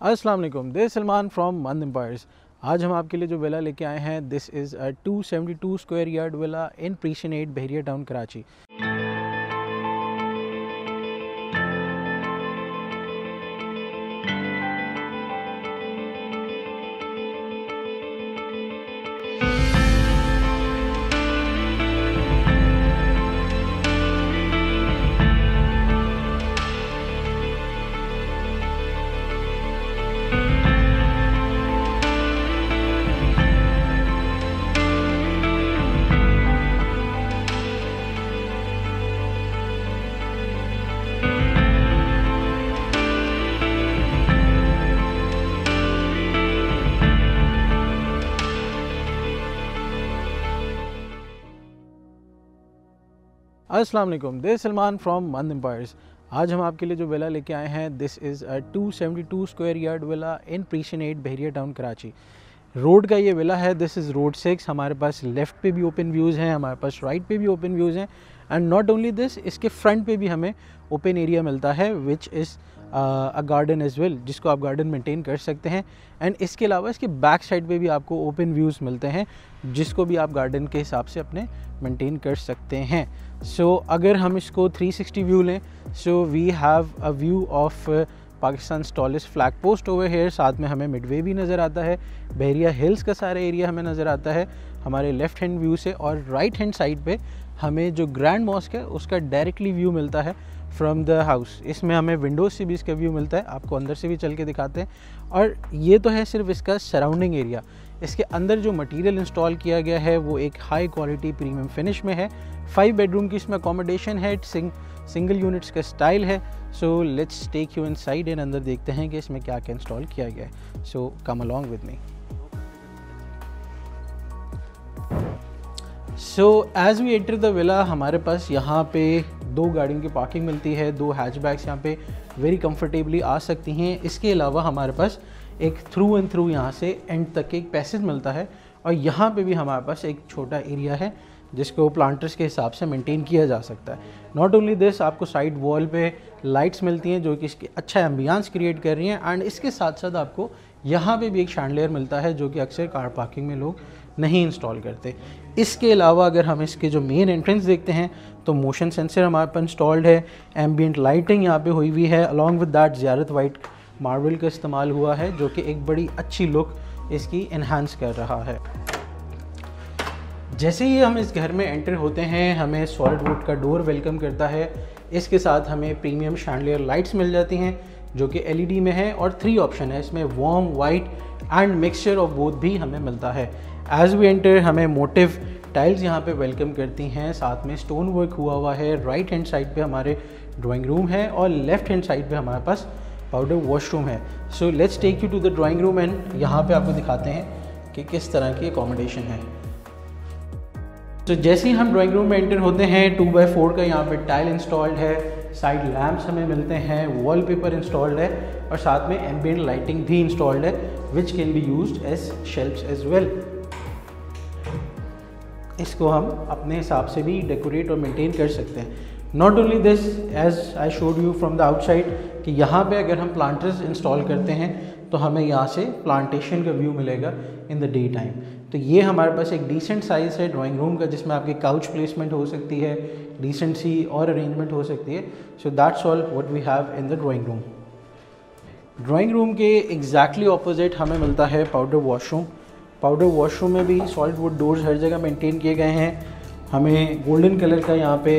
अस्सलाम वालेकुम, this Salman from मंद एम्पायर्स। आज हम आपके लिए जो विला लेके आए हैं, this is a 272 square yard villa in precinct 8 Bahria town Karachi. अस्सलाम वालेकुम, दिस सलमान फ्रॉम मंद एम्पायर्स। आज हम आपके लिए जो विला लेके आए हैं, this is a 272 square yard villa in precinct 8 Bahria town Karachi. Road का ये विला है, दिस इज़ रोड 6। हमारे पास लेफ़्ट पे भी ओपन व्यूज़ हैं, हमारे पास राइट पे भी ओपन व्यूज़ हैं, एंड नॉट ओनली दिस, इसके फ्रंट पे भी हमें ओपन एरिया मिलता है which is a garden as well, जिसको आप गार्डन मेंटेन कर सकते हैं। एंड इसके अलावा इसके बैक साइड पे भी आपको ओपन व्यूज़ मिलते हैं, जिसको भी आप गार्डन के हिसाब से अपने मेंटेन कर सकते हैं। सो अगर हम इसको 360 व्यू लें, so we have a view of Pakistan tallest flag post over here. साथ में हमें मिडवे भी नज़र आता है, बहरिया हिल्स का सारा एरिया हमें नज़र आता है हमारे लेफ़्ट हैंड व्यू से। और राइट हैंड साइड पे हमें जो ग्रैंड मॉस्क है उसका डायरेक्टली व्यू मिलता है फ्रॉम द हाउस। इसमें हमें विंडोज़ से भी इसका व्यू मिलता है, आपको अंदर से भी चल के दिखाते हैं। और ये तो है सिर्फ इसका सराउंडिंग एरिया। इसके अंदर जो मटेरियल इंस्टॉल किया गया है वो एक हाई क्वालिटी प्रीमियम फिनिश में है। 5 बेडरूम की इसमें अकोमोडेशन है, सिंगल यूनिट्स का स्टाइल है। So let's take you inside and अंदर देखते हैं कि इसमें क्या क्या इंस्टॉल किया गया है। So come along with me. So as we enter the villa, हमारे पास यहाँ पे 2 गाड़ियों की पार्किंग मिलती है, 2 हैचबैक्स यहाँ पे वेरी कंफर्टेबली आ सकती हैं। इसके अलावा हमारे पास एक थ्रू एंड थ्रू यहाँ से एंड तक एक पैसेज मिलता है, और यहाँ पे भी हमारे पास एक छोटा एरिया है जिसको प्लांटर्स के हिसाब से मेंटेन किया जा सकता है। नॉट ओनली दिस, आपको साइड वॉल पे लाइट्स मिलती हैं जो कि इसकी अच्छा एम्बियंस क्रिएट कर रही हैं, एंड इसके साथ साथ आपको यहाँ पे भी एक शैंडलियर मिलता है जो कि अक्सर कार पार्किंग में लोग नहीं इंस्टॉल करते। इसके अलावा अगर हम इसके जो मेन एंट्रेंस देखते हैं तो मोशन सेंसर हमारे पास इंस्टॉल्ड है, एम्बियंट लाइटिंग यहाँ पे हुई हुई है, अलॉन्ग विद दैट ज़ियारत वाइट मार्बल का इस्तेमाल हुआ है जो कि एक बड़ी अच्छी लुक इसकी इन्हांस कर रहा है। जैसे ही हम इस घर में एंटर होते हैं, हमें सॉलिड वुड का डोर वेलकम करता है। इसके साथ हमें प्रीमियम शैंडलियर लाइट्स मिल जाती हैं जो कि LED में है, और 3 ऑप्शन है इसमें, warm, white and mixture of both भी हमें मिलता है। एज वी एंटर हमें मोटिव टाइल्स यहाँ पे वेलकम करती हैं, साथ में स्टोन वर्क हुआ है। राइट हैंड साइड पे हमारे ड्राइंग रूम है और लेफ्ट हैंड साइड पे हमारे पास पाउडर वॉशरूम है। So let's take you to the drawing room and यहाँ पे आपको दिखाते हैं कि किस तरह की अकोमोडेशन है। तो जैसे ही हम ड्राइंग रूम में एंटर होते हैं, 2x4 का यहाँ पे टाइल इंस्टॉल्ड है, साइड लैम्प्स हमें मिलते हैं, वॉलपेपर इंस्टॉल्ड है, और साथ में एम्बियंट लाइटिंग भी इंस्टॉल्ड है which can be used as shelves as well. इसको हम अपने हिसाब से भी डेकोरेट और मेंटेन कर सकते हैं। Not only this, as I showed you from the outside, कि यहाँ पे अगर हम प्लांटर्स इंस्टॉल करते हैं तो हमें यहाँ से प्लांटेशन का व्यू मिलेगा इन द डे टाइम। तो ये हमारे पास एक डिसेंट साइज़ है ड्राइंग रूम का, जिसमें आपकी काउच प्लेसमेंट हो सकती है, डिसेंट सी और अरेंजमेंट हो सकती है। So that's all what we have in the drawing room. Drawing room के एग्जैक्टली ऑपोजिट हमें मिलता है पाउडर वॉशरूम। पाउडर वॉशरूम में भी सॉलिड वुड डोर्स हर जगह मेंटेन किए गए हैं। हमें गोल्डन कलर का यहाँ पे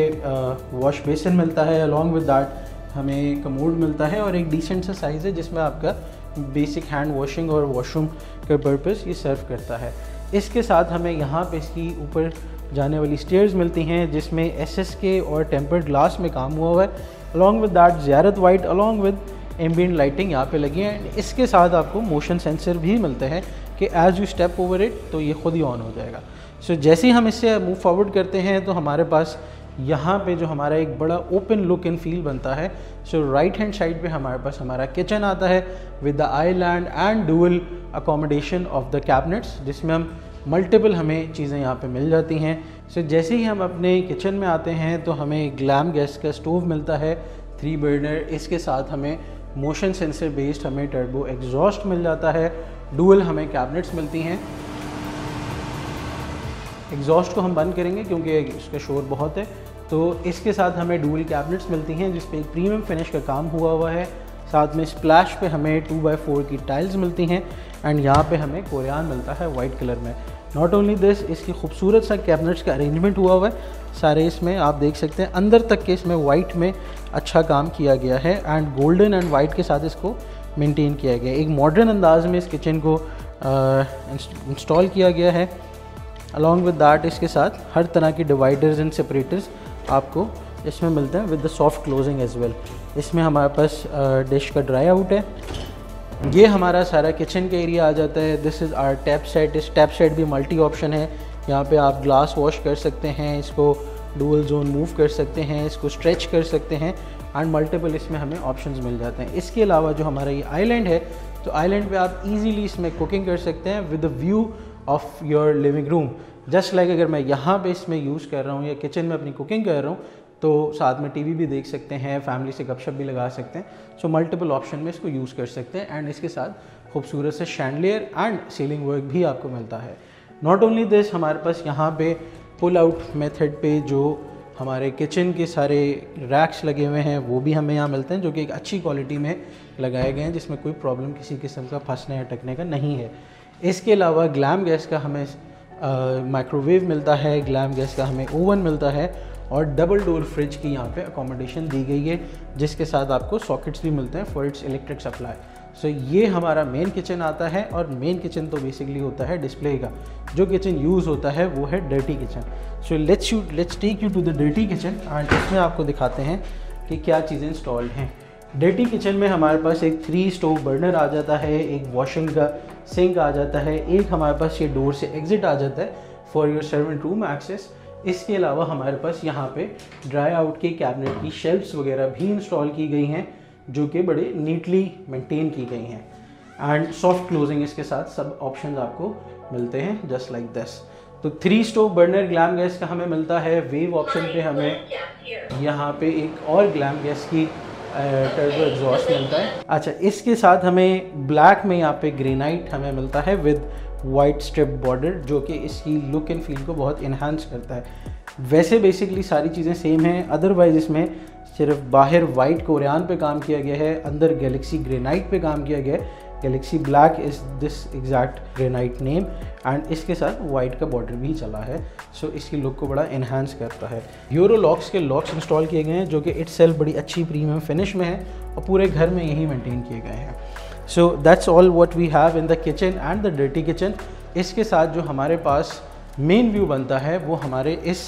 वॉश बेसिन मिलता है, अलॉन्ग विद दैट हमें कमोड मिलता है, और एक डिसेंट सा साइज़ है जिसमें आपका बेसिक हैंड वॉशिंग और वॉशरूम का पर्पस ये सर्व करता है। इसके साथ हमें यहाँ पे इसकी ऊपर जाने वाली स्टेयर्स मिलती हैं जिसमें SSK और टेम्पर्ड ग्लास में काम हुआ है, अलॉन्ग विद दैट ज़ियारत white, along with ambient lighting यहाँ पे लगी है। इसके साथ आपको मोशन सेंसर भी मिलते हैं कि as you step over it तो ये खुद ही ऑन हो जाएगा। सो जैसे ही हम इससे मूव फॉरवर्ड करते हैं तो हमारे पास यहाँ पे जो हमारा एक बड़ा ओपन लुक एंड फील बनता है। सो राइट हैंड साइड पे हमारे पास हमारा किचन आता है with the island and dual accommodation of the cabinets, जिसमें हम मल्टीपल हमें चीज़ें यहाँ पे मिल जाती हैं। सो जैसे ही हम अपने किचन में आते हैं तो हमें ग्लैम गैस का स्टोव मिलता है 3 बर्नर। इसके साथ हमें मोशन सेंसर बेस्ड हमें टर्बो एग्जॉस्ट मिल जाता है। डुअल हमें कैबिनेट्स मिलती हैं। एग्जॉस्ट को हम बंद करेंगे क्योंकि इसका शोर बहुत है। तो इसके साथ हमें डुअल कैबिनेट्स मिलती हैं जिस पे एक प्रीमियम फिनिश का काम हुआ है। साथ में स्प्लैश पे हमें 2x4 की टाइल्स मिलती हैं एंड यहाँ पे हमें कोरियान मिलता है वाइट कलर में। नॉट ओनली दिस, इसकी खूबसूरत सा कैबिनेट्स का अरेंजमेंट हुआ है सारे, इसमें आप देख सकते हैं अंदर तक के इसमें वाइट में अच्छा काम किया गया है एंड गोल्डन एंड वाइट के साथ इसको मेंटेन किया गया है। एक मॉडर्न अंदाज में इस किचन को इंस्टॉल किया गया है। अलॉन्ग विद दैट इसके साथ हर तरह की डिवाइडर्स एंड सेपरेटर्स आपको इसमें मिलते हैं with the soft closing as well. इसमें हमारे पास डिश का ड्राई आउट है। ये हमारा सारा किचन का एरिया आ जाता है। This is our tap set. इस टैप सेट भी मल्टी ऑप्शन है। यहाँ पे आप ग्लास वॉश कर सकते हैं, इसको डुअल जोन मूव कर सकते हैं, इसको स्ट्रेच कर सकते हैं एंड मल्टीपल इसमें हमें ऑप्शंस मिल जाते हैं। इसके अलावा जो हमारा ये आइलैंड है, तो आइलैंड पे आप इजीली इसमें कुकिंग कर सकते हैं with the view of your living room. Just like अगर मैं यहाँ पे इसमें यूज़ कर रहा हूँ या किचन में अपनी कुकिंग कर रहा हूँ तो साथ में टीवी भी देख सकते हैं, फैमिली से गपशप भी लगा सकते हैं। सो मल्टीपल ऑप्शन में इसको यूज़ कर सकते हैं एंड इसके साथ खूबसूरत से शैंडलियर एंड सीलिंग वर्क भी आपको मिलता है। नॉट ओनली दिस, हमारे पास यहाँ पे पुल आउट मेथड पे जो हमारे किचन के सारे रैक्स लगे हुए हैं वो भी हमें यहाँ मिलते हैं, जो कि एक अच्छी क्वालिटी में लगाए गए हैं जिसमें कोई प्रॉब्लम किसी किस्म का फंसने या अटकने का नहीं है। इसके अलावा ग्लैम गैस का हमें माइक्रोवेव मिलता है, ग्लैम गैस का हमें ओवन मिलता है और डबल डोर फ्रिज की यहाँ पे अकोमोडेशन दी गई है जिसके साथ आपको सॉकेट्स भी मिलते हैं फॉर इट्स इलेक्ट्रिक सप्लाई। सो ये हमारा मेन किचन आता है और मेन किचन तो बेसिकली होता है डिस्प्ले का। जो किचन यूज़ होता है वो है dirty kitchen. So let's take you to the dirty kitchen and इसमें आपको दिखाते हैं कि क्या चीज़ें इंस्टॉल्ड हैं। डर्टी किचन में हमारे पास एक 3 स्टोव बर्नर आ जाता है, एक वॉशिंग का सिंक आ जाता है, एक हमारे पास ये डोर से एग्जिट आ जाता है for your servant room access. इसके अलावा हमारे पास यहाँ पे ड्राई आउट के कैबिनेट की शेल्फ्स वगैरह भी इंस्टॉल की गई हैं जो कि बड़े नीटली मेंटेन की गई हैं एंड सॉफ्ट क्लोजिंग इसके साथ सब ऑप्शंस आपको मिलते हैं जस्ट लाइक दिस। तो 3 स्टोव बर्नर ग्लैम गैस का हमें मिलता है। वेव ऑप्शन पे हमें यहाँ पे एक और ग्लैम गैस की टर्बो एग्जॉस्ट मिलता है। अच्छा, इसके साथ हमें ब्लैक में यहाँ पे ग्रेनाइट हमें मिलता है विद वाइट स्ट्रिप बॉर्डर जो कि इसकी लुक एंड फील को बहुत इन्हांस करता है। वैसे बेसिकली सारी चीज़ें सेम हैं, अदरवाइज इसमें सिर्फ बाहर वाइट कोरियान पे काम किया गया है, अंदर गैलेक्सी ग्रेनाइट पे काम किया गया है। Galaxy black is this exact granite name and इसके साथ वाइट का बॉर्डर भी चला है। सो इसकी लुक को बड़ा इन्हांस करता है। यूरो लॉक्स के लॉक्स इंस्टॉल किए गए हैं जो कि इटसेल्फ बड़ी अच्छी प्रीमियम फिनिश में है और पूरे घर में यही मेंटेन किए गए हैं। So that's all what we have in the kitchen and the dirty kitchen. इसके साथ जो हमारे पास मेन व्यू बनता है वो हमारे इस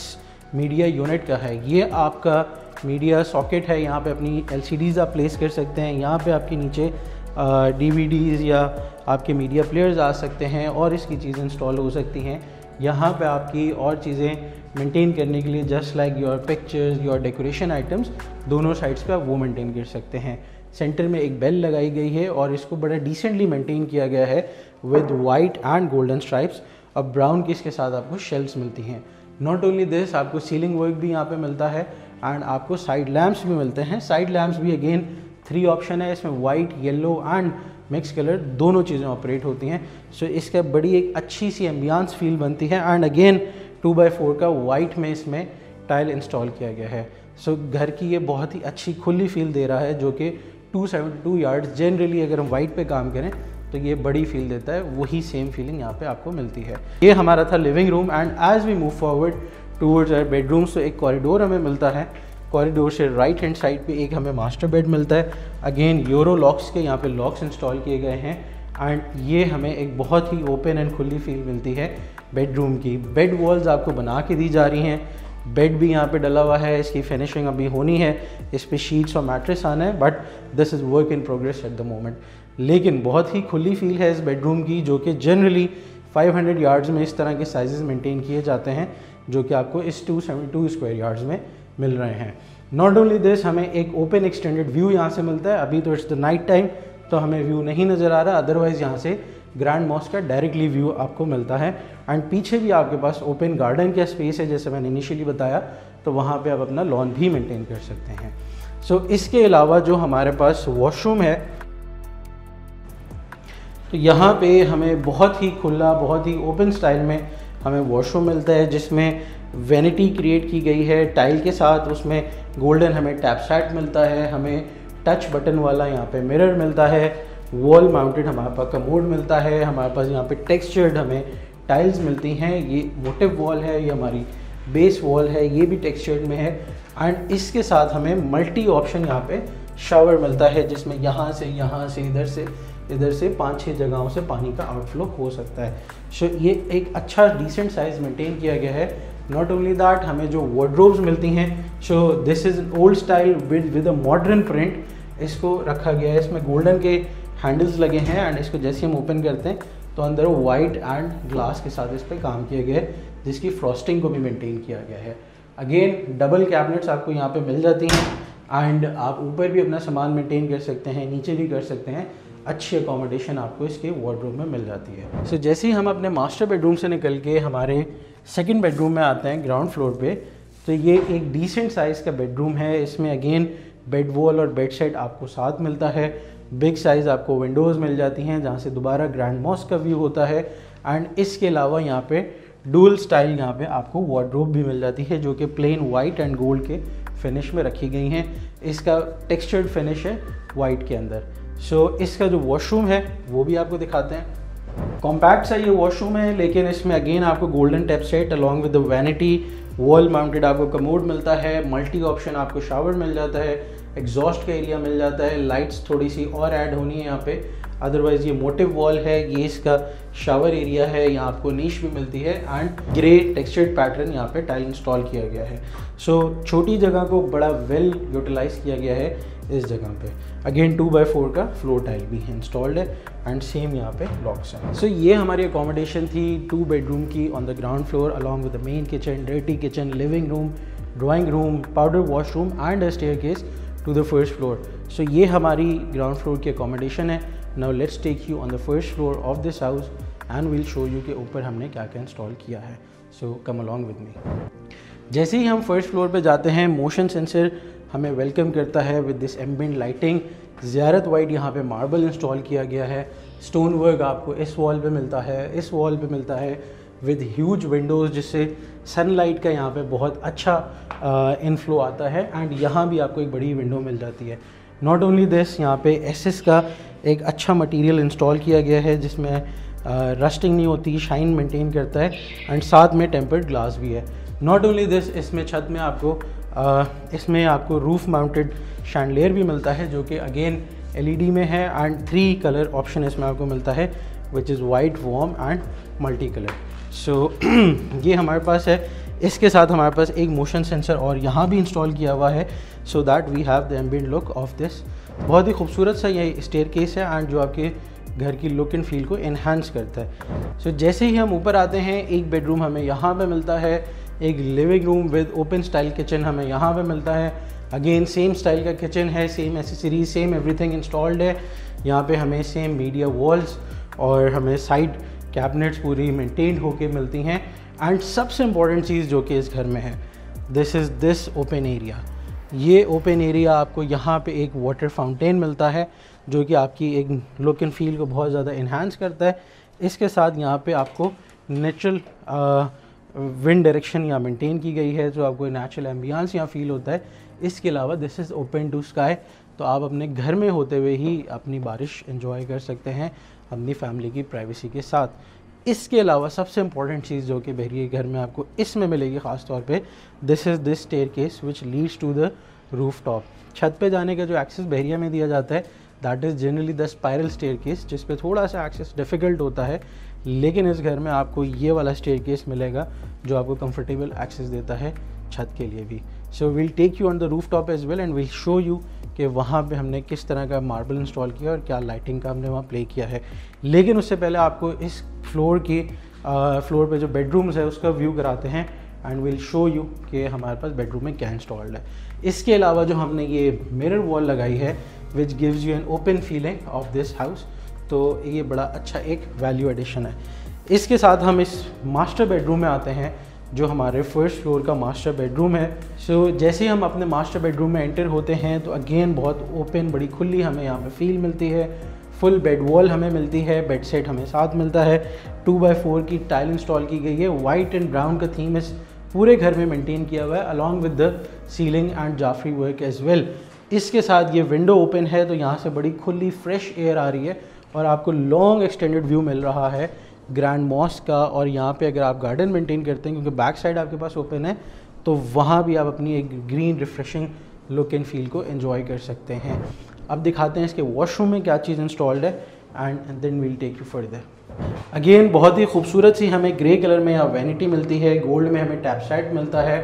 मीडिया यूनिट का है। ये आपका मीडिया सॉकेट है, यहाँ पे अपनी LCDs आप प्लेस कर सकते हैं। यहाँ पे आपके नीचे DVDs या आपके मीडिया प्लेयर्स आ सकते हैं और इसकी चीज़ें इंस्टॉल हो सकती हैं। यहाँ पे आपकी और चीज़ें मेंटेन करने के लिए just like your pictures, your decoration items, दोनों साइड्स पे आप वो मेंटेन कर सकते हैं। सेंटर में एक बेल लगाई गई है और इसको बड़ा डिसेंटली मेंटेन किया गया है with white and golden stripes. अब ब्राउन की इसके साथ आपको शेल्फ्स मिलती हैं। नॉट ओनली दिस, आपको सीलिंग वर्क भी यहाँ पे मिलता है एंड आपको साइड लैम्प्स भी मिलते हैं। साइड लैम्प्स भी अगेन 3 ऑप्शन है, इसमें white, yellow and mix colour दोनों चीज़ें ऑपरेट होती हैं। सो इसका बड़ी एक अच्छी सी एम्बियंस फील बनती है एंड अगेन 2x4 का वाइट में इसमें टाइल इंस्टॉल किया गया है। सो घर की ये बहुत ही अच्छी खुली फील दे रहा है जो कि 272 यार्ड्स जनरली अगर हम वाइट पे काम करें तो ये बड़ी फील देता है, वही सेम फीलिंग यहाँ पे आपको मिलती है। ये हमारा था living room and as we move forward towards our bedrooms तो एक कॉरिडोर हमें मिलता है। कॉरिडोर से राइट हैंड साइड पे एक हमें मास्टर बेड मिलता है। अगेन यूरो लॉक्स के यहाँ पे लॉक्स इंस्टॉल किए गए हैं एंड ये हमें एक बहुत ही ओपन एंड खुली फील मिलती है बेडरूम की। बेड वॉल्स आपको बना के दी जा रही हैं, बेड भी यहाँ पे डला हुआ है, इसकी फिनिशिंग अभी होनी है, इस पर शीट्स और मैट्रेस आना है, but this is work in progress at the moment. लेकिन बहुत ही खुली फील है इस बेडरूम की जो कि जनरली 500 यार्ड्स में इस तरह के साइजेस मेंटेन किए जाते हैं जो कि आपको इस 272 स्क्वायर यार्ड्स में मिल रहे हैं। नॉट ओनली दिस, हमें एक ओपन एक्सटेंडेड व्यू यहाँ से मिलता है। अभी तो इट्स द नाइट टाइम तो हमें व्यू नहीं नज़र आ रहा, अदरवाइज़ यहाँ से ग्रैंड मॉस्क का डायरेक्टली व्यू आपको मिलता है एंड पीछे भी आपके पास ओपन गार्डन का स्पेस है जैसे मैंने इनिशियली बताया, तो वहाँ पे आप अपना लॉन भी मेंटेन कर सकते हैं। सो इसके अलावा जो हमारे पास वॉशरूम है, तो यहाँ पे हमें बहुत ही खुला, बहुत ही ओपन स्टाइल में हमें वॉशरूम मिलता है, जिसमें वैनिटी क्रिएट की गई है टाइल के साथ। उसमें गोल्डन हमें टैप सेट मिलता है, हमें टच बटन वाला यहाँ पे मिरर मिलता है, वॉल माउंटेड हमारे पास कमोड मिलता है, हमारे पास यहाँ पे टेक्सचर्ड हमें टाइल्स मिलती हैं। ये मोटिव वॉल है, ये हमारी बेस वॉल है, ये भी टेक्सचर्ड में है। एंड इसके साथ हमें मल्टी ऑप्शन यहाँ पे शावर मिलता है, जिसमें यहाँ से इधर से 5-6 जगहों से पानी का आउटफ्लो हो सकता है। सो ये एक अच्छा डिसेंट साइज़ मेंटेन किया गया है। नॉट ओनली दैट, हमें जो वार्डरोब्स मिलती हैं, सो this is old style with a modern print, इसको रखा गया है। इसमें गोल्डन के हैंडल्स लगे हैं एंड इसको जैसे हम ओपन करते हैं तो अंदर वाइट एंड ग्लास के साथ इस पर काम किया गया है, जिसकी फ्रॉस्टिंग को भी मेंटेन किया गया है। अगेन डबल कैबिनेट्स आपको यहाँ पे मिल जाती हैं एंड आप ऊपर भी अपना सामान मेंटेन कर सकते हैं, नीचे भी कर सकते हैं। अच्छी अकोमोडेशन आपको इसके वार्डरोब में मिल जाती है। सो जैसे ही हम अपने मास्टर बेडरूम से निकल के हमारे सेकंड बेडरूम में आते हैं ग्राउंड फ्लोर पे, तो ये एक डिसेंट साइज़ का बेडरूम है। इसमें अगेन बेड वॉल और बेड सेट आपको साथ मिलता है। बिग साइज़ आपको विंडोज़ मिल जाती हैं, जहाँ से दोबारा ग्रैंड मॉस्क का व्यू होता है। एंड इसके अलावा यहाँ पे डुअल स्टाइल यहाँ पे आपको वार्डरोब भी मिल जाती है, जो कि प्लेन वाइट एंड गोल्ड के फिनिश में रखी गई हैं। इसका टेक्सचर्ड फिनिश है वाइट के अंदर। सो इसका जो वॉशरूम है वो भी आपको दिखाते हैं। कॉम्पैक्ट सा ये वॉशरूम है, लेकिन इसमें अगेन आपको golden tap set along with the vanity, wall mounted आपको कमोड मिलता है, मल्टी ऑप्शन आपको शावर मिल जाता है, एग्जॉस्ट का एरिया मिल जाता है, लाइट्स थोड़ी सी और ऐड होनी है यहाँ पे। अदरवाइज़ ये मोटिव वॉल है, ये इसका शावर एरिया है, यहाँ आपको नीश भी मिलती है एंड ग्रे टेक्सचर्ड पैटर्न यहाँ पे टाइल इंस्टॉल किया गया है। सो छोटी जगह को बड़ा वेल यूटिलाइज किया गया है इस जगह पे। अगेन 2x4 का फ्लोर टाइल भी इंस्टॉल्ड है एंड सेम यहाँ पे लॉक्स हैं। सो ये हमारी अकोमोडेशन थी 2 बेडरूम की on the ground floor along with the main kitchen, dirty kitchen, living room, drawing room, powder washroom and a staircase to the first floor. So ये हमारी ग्राउंड फ्लोर की अकोमोडेशन है। Now let's take you on the first floor of this house and will show you कि ऊपर हमने क्या क्या install किया है। So come along with me. जैसे ही हम फर्स्ट फ्लोर पे जाते हैं, मोशन सेंसर हमें वेलकम करता है विद दिस एम्बिएंट लाइटिंग। ज़ियारत वाइट यहाँ पे मार्बल इंस्टॉल किया गया है। स्टोन वर्क आपको इस वॉल पे मिलता है, इस वॉल पे मिलता है विद ह्यूज विंडोज़, जिससे सनलाइट का यहाँ पे बहुत अच्छा इनफ्लो आता है। एंड यहाँ भी आपको एक बड़ी विंडो मिल जाती है। नॉट ओनली दिस, यहाँ पे एसएस का एक अच्छा मटेरियल इंस्टॉल किया गया है, जिसमें रस्टिंग नहीं होती, शाइन मेंटेन करता है एंड साथ में टेम्पर्ड ग्लास भी है। नॉट ओनली दिस, इसमें छत में आपको रूफ माउंटेड शैंडलियर भी मिलता है, जो कि अगेन एलईडी में है एंड 3 कलर ऑप्शन इसमें आपको मिलता है, which is white, warm and multi colour. So ये हमारे पास है। इसके साथ हमारे पास एक मोशन सेंसर और यहाँ भी इंस्टॉल किया हुआ है, so that we have the ambient look of this. बहुत ही खूबसूरत सा ये स्टेयरकेस है एंड जो आपके घर की लुक एंड फील को इन्हांस करता है। सो जैसे ही हम ऊपर आते हैं, एक बेडरूम हमें यहाँ पे मिलता है, एक living room with open style kitchen हमें यहाँ पे मिलता है। अगेन सेम स्टाइल का किचन है, same accessories, same everything installed है। यहाँ पे हमें सेम मीडिया वॉल्स और हमें साइड कैबिनेट्स पूरी मेंटेन होके मिलती हैं। एंड सबसे इम्पॉर्टेंट चीज़ जो कि इस घर में है, दिस ओपन एरिया। ये ओपन एरिया आपको यहाँ पे एक वाटर फाउंटेन मिलता है, जो कि आपकी एक लुक एंड फील को बहुत ज़्यादा इन्हांस करता है। इसके साथ यहाँ पे आपको नेचुरल विंड डायरेक्शन यहाँ मेंटेन की गई है, जो आपको नेचुरल एम्बियंस यहाँ फील होता है। इसके अलावा this is open to sky, तो आप अपने घर में होते हुए ही अपनी बारिश एंजॉय कर सकते हैं अपनी फैमिली की प्राइवेसी के साथ। इसके अलावा सबसे इम्पॉर्टेंट चीज़ जो कि बहरिया घर में आपको इसमें मिलेगी ख़ास तौर पे, this is this staircase which leads to the roof top. छत पे जाने का जो एक्सेस बहरिया में दिया जाता है, that is generally the spiral staircase, जिस पे थोड़ा सा एक्सेस डिफ़िकल्ट होता है। लेकिन इस घर में आपको ये वाला स्टेयरकेस मिलेगा, जो आपको कंफर्टेबल एक्सेस देता है छत के लिए भी। So will take you on the roof top as well and will show you कि वहाँ पे हमने किस तरह का मार्बल इंस्टॉल किया और क्या लाइटिंग का हमने वहाँ प्ले किया है। लेकिन उससे पहले आपको इस फ्लोर पे जो बेडरूम्स है उसका व्यू कराते हैं एंड विल शो यू कि हमारे पास बेडरूम में क्या इंस्टॉल्ड है। इसके अलावा जो हमने ये मिरर वॉल लगाई है, which gives you an open feeling of this house, तो ये बड़ा अच्छा एक वैल्यू एडिशन है। इसके साथ हम इस मास्टर बेडरूम में आते हैं, जो हमारे फर्स्ट फ्लोर का मास्टर बेडरूम है। सो जैसे ही हम अपने मास्टर बेडरूम में एंटर होते हैं तो अगेन बहुत ओपन, बड़ी खुली हमें यहाँ पे फील मिलती है। फुल बेड वॉल हमें मिलती है, बेड सेट हमें साथ मिलता है। 2x4 की टाइल इंस्टॉल की गई है। वाइट एंड ब्राउन का थीम इस पूरे घर में मेंटेन किया हुआ है, along with the ceiling and जाफरी वर्क एज वेल। इसके साथ ये विंडो ओपन है तो यहाँ से बड़ी खुली फ्रेश एयर आ रही है और आपको लॉन्ग एक्सटेंडेड व्यू मिल रहा है ग्रैंड मॉस्क का। और यहाँ पे अगर आप गार्डन मेंटेन करते हैं, क्योंकि बैक साइड आपके पास ओपन है, तो वहाँ भी आप अपनी एक green refreshing look and feel को एंजॉय कर सकते हैं। अब दिखाते हैं इसके वॉशरूम में क्या चीज़ इंस्टॉल्ड है and then we'll take you further. Again बहुत ही खूबसूरत सी हमें ग्रे कलर में यहाँ वैनिटी मिलती है। गोल्ड में हमें टैप सेट मिलता है।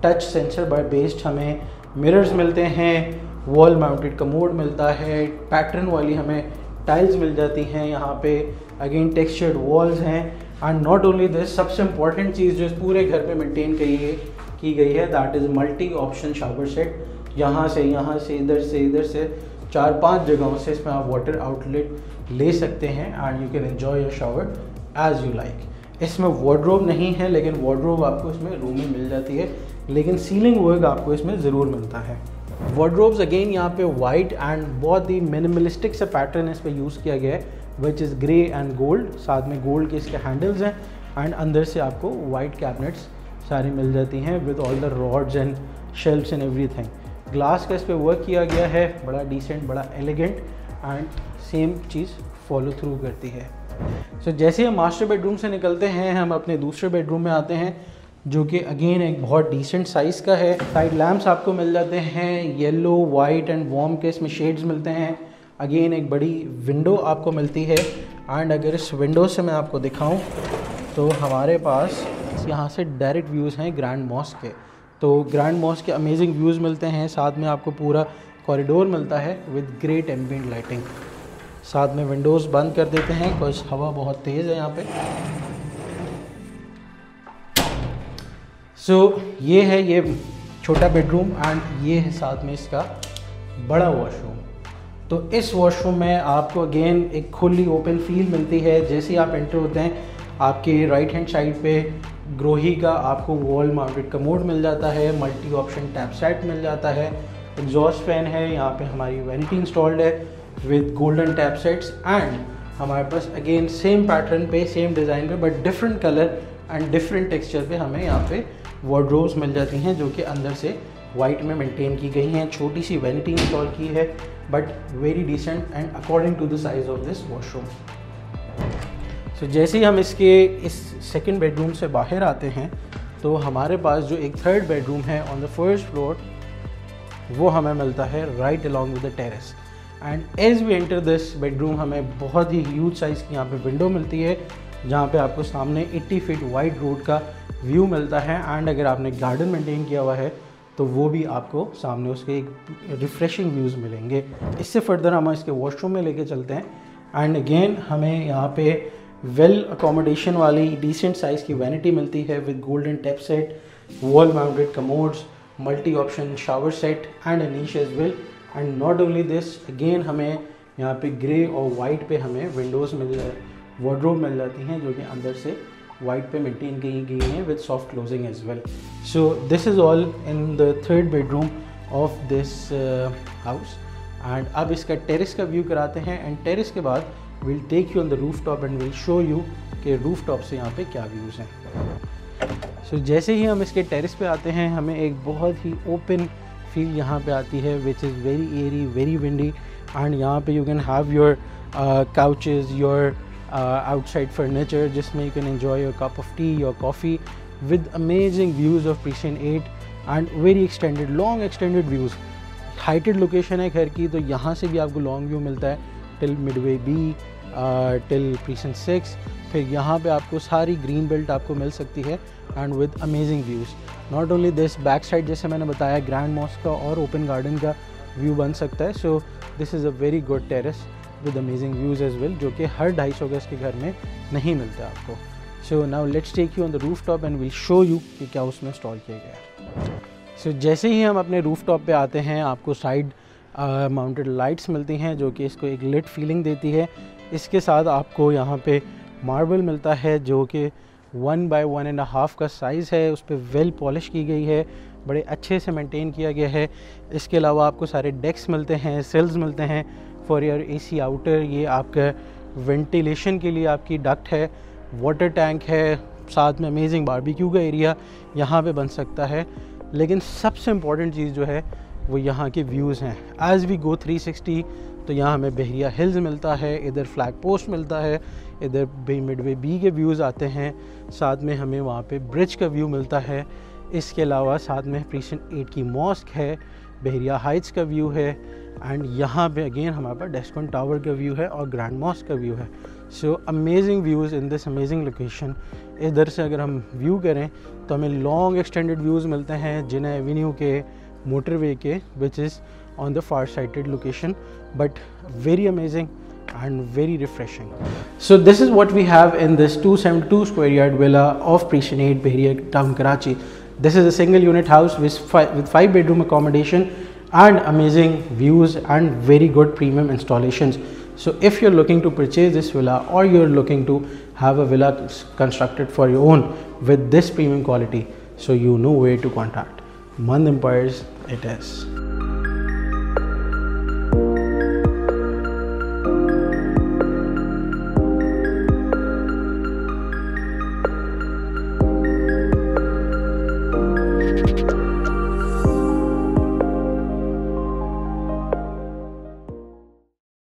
टच सेंसर बाय बेस्ड हमें मिरर्स मिलते हैं। वॉल माउंटेड कमोड मिलता है। पैटर्न वाली हमें टाइल्स मिल जाती हैं यहाँ पे। अगेन टेक्सचर्ड वॉल्स हैं। एंड नॉट ओनली दिस, सबसे इम्पॉर्टेंट चीज़ जो इस पूरे घर पे मेंटेन की गई है that is multi option shower set. यहाँ से इधर से 4-5 जगहों से इसमें आप वाटर आउटलेट ले सकते हैं and you can enjoy your shower as you like. इसमें वार्डरोब नहीं है, लेकिन वार्डरोब आपको इसमें रूम में मिल जाती है, लेकिन सीलिंग वर्क आपको इसमें ज़रूर मिलता है। वार्डरोब्स अगेन यहाँ पे वाइट एंड बहुत ही मिनिमलिस्टिक सा पैटर्न इस पर यूज़ किया गया है, which is grey and gold. साथ में गोल्ड के इसके हैंडल्स हैं एंड अंदर से आपको वाइट कैबिनेट्स सारी मिल जाती हैं with all the rods and shelves and everything. Glass का इस पर वर्क किया गया है, बड़ा डिसेंट, बड़ा elegant and same cheese follow through करती है। सो जैसे हम मास्टर बेडरूम से निकलते हैं, हम अपने दूसरे बेडरूम में आते हैं, जो कि अगेन एक बहुत डिसेंट साइज़ का है। साइड लैम्प्स आपको मिल जाते हैं, येलो, वाइट एंड वार्म के इसमें शेड्स मिलते हैं। अगेन एक बड़ी विंडो आपको मिलती है एंड अगर इस विंडो से मैं आपको दिखाऊं तो हमारे पास यहाँ से डायरेक्ट व्यूज़ हैं ग्रैंड मॉस्क के। तो ग्रैंड मॉस्क के अमेजिंग व्यूज़ मिलते हैं। साथ में आपको पूरा कॉरिडोर मिलता है विद ग्रेट एम्बिएंट लाइटिंग। साथ में विंडोज़ बंद कर देते हैं बिकॉज हवा बहुत तेज़ है यहाँ पे। सो ये है ये छोटा बेडरूम एंड ये है साथ में इसका बड़ा वॉशरूम। तो इस वॉशरूम में आपको अगेन एक खुली ओपन फील मिलती है। जैसे ही आप एंटर होते हैं, आपके राइट हैंड साइड पे ग्रोही का आपको वॉल माउंटेड कमोड मिल जाता है। मल्टी ऑप्शन टैप सेट मिल जाता है। एग्जॉस्ट फैन है। यहाँ पे हमारी वैनिटी इंस्टॉल्ड है with golden tap sets and हमारे पास अगेन सेम पैटर्न पे, सेम डिज़ाइन पे, but different colour and different texture पे हमें यहाँ पे वार्डरोब्स मिल जाती हैं, जो कि अंदर से वाइट में मेंटेन की गई हैं। छोटी सी वैनिटी इंस्टॉल की है but very decent and according to the size of this washroom. So जैसे ही हम इसके इस सेकंड बेडरूम से बाहर आते हैं तो हमारे पास जो एक थर्ड बेडरूम है ऑन द फर्स्ट फ्लोर, वो हमें मिलता है right along with the terrace. And as we enter this bedroom हमें बहुत ही ह्यूज साइज़ की यहाँ पे विंडो मिलती है, जहाँ पे आपको सामने 80 फीट वाइड रोड का व्यू मिलता है। एंड अगर आपने गार्डन मेंटेन किया हुआ है तो वो भी आपको सामने उसके एक रिफ़्रेशिंग व्यूज़ मिलेंगे। इससे फर्दर हम इसके वॉशरूम में लेके चलते हैं एंड अगेन हमें यहाँ पे वेल अकोमोडेशन वाली डिसेंट साइज़ की वैनिटी मिलती है with golden tap set, wall mounted commodes, multi option shower set and a niche as well. And not only this, again हमें यहाँ पे ग्रे और वाइट पे हमें विंडोज़ वार्डरोब मिल जाती हैं, जो कि अंदर से वाइट पे मेंटेन की गई हैं with soft closing as well. So this is all in the third bedroom of this house. And अब इसका टेरेस का व्यू कराते हैं एंड टेरेस के बाद will take you on the roof top and will show you कि roof top से यहाँ पे क्या व्यूज़ हैं। सो जैसे ही हम इसके टेरेस पे आते हैं, हमें एक बहुत ही ओपन फील यहाँ पे आती है which is very airy, very windy. And यहाँ पे you can have your couches, your outside furniture, जिसमें you can enjoy your cup of tea, your coffee with amazing views of Precinct 8 and very extended, long extended views. Heighted location है घर की, तो यहाँ से भी आपको long view मिलता है till Midway B, till Precinct 6। फिर यहाँ पे आपको सारी green belt आपको मिल सकती है and with amazing views. Not only this, back side जैसे मैंने बताया Grand Mosque का और Open Garden का view बन सकता है। So this is a very good terrace with amazing views as well, जो कि हर 250 गज के घर में नहीं मिलता आपको। So now let's take you on the roof top and will show you कि क्या उसमें इंस्टॉल किया गया है। सो जैसे ही हम अपने रूफ टॉप पे आते हैं, आपको साइड माउंटेड लाइट्स मिलती हैं, जो कि इसको एक लिट फीलिंग देती है। इसके साथ आपको यहाँ पे मार्बल मिलता है, जो कि 1x1.5 का साइज़ है, उस पर वेल पॉलिश की गई है, बड़े अच्छे से मेंटेन किया गया है। इसके अलावा आपको सारे डेक्स मिलते हैं, सेल्स मिलते हैं फॉर योर एसी आउटर। ये आपका वेंटिलेशन के लिए आपकी डक्ट है, वाटर टैंक है, साथ में अमेजिंग बारबेक्यू का एरिया यहाँ पे बन सकता है। लेकिन सबसे इम्पॉर्टेंट चीज़ जो है वो यहाँ के व्यूज़ हैं। एज़ वी गो 360 तो यहाँ हमें बहरिया हिल्स मिलता है, इधर फ्लैग पोस्ट मिलता है, इधर मिडवे बी के व्यूज़ आते हैं, साथ में हमें वहाँ पे ब्रिज का व्यू मिलता है। इसके अलावा साथ में प्रीसिडेंट 8 की मॉस्क है, बहरिया हाइट्स का व्यू है, एंड यहाँ पे अगेन हमारे पास डेस्कॉन टावर का व्यू है और ग्रैंड मॉस्क का व्यू है। So amazing views in this amazing location. इधर से अगर हम व्यू करें तो हमें लॉन्ग एक्सटेंडेड व्यूज़ मिलते हैं जिना एवेन्यू के, मोटरवे के, which is on the far sighted location, but very amazing and very refreshing. So this is what we have in this 272 square yard villa of Precinate Bahria town Karachi. This is a single unit house with 5 bedroom accommodation and amazing views and very good premium installations. So if you're looking to purchase this villa or you're looking to have a villa constructed for your own with this premium quality, so you know where to contact. Mand Empires it is.